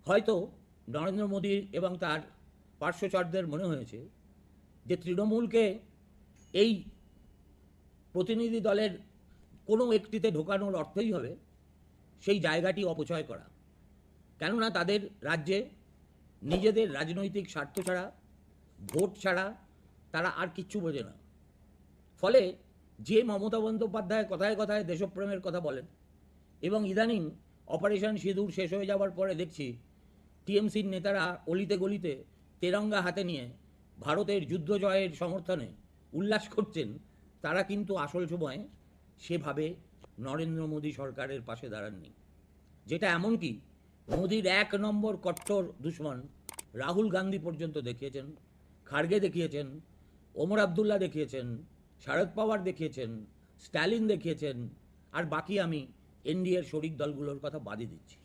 হয়তো নরেন্দ্র মোদী এবং তার পার্শ্বচরদের মনে হয়েছে যে তৃণমূলকে এই প্রতিনিধি দলের কোনো একটিতে ঢোকানোর অর্থই হবে সেই জায়গাটি অপচয় করা। কেননা তাদের রাজ্যে নিজেদের রাজনৈতিক স্বার্থ ছাড়া, ভোট ছাড়া তারা আর কিচ্ছু বোঝে না। ফলে যে মমতা বন্দ্যোপাধ্যায় কথায় কথায় দেশপ্রেমের কথা বলেন এবং ইদানিং অপারেশন সিঁদুর শেষ হয়ে যাওয়ার পরে দেখছি টিএমসির নেতারা অলিতে গলিতে তেরঙ্গা হাতে নিয়ে ভারতের যুদ্ধ জয়ের সমর্থনে উল্লাস করছেন, তারা কিন্তু আসল সময়ে সেভাবে নরেন্দ্র মোদী সরকারের পাশে দাঁড়াননি। যেটা এমনকি মোদির 1 নম্বর কট্টর দুশ্মন রাহুল গান্ধী পর্যন্ত দেখিয়েছেন, খার্গে দেখিয়েছেন, ওমর আবদুল্লা দেখিয়েছেন, শরদ পাওয়ার দেখিয়েছেন, স্ট্যালিন দেখিয়েছেন, আর বাকি আমি এনডিএর শরিক দলগুলোর কথা বাদই দিচ্ছি।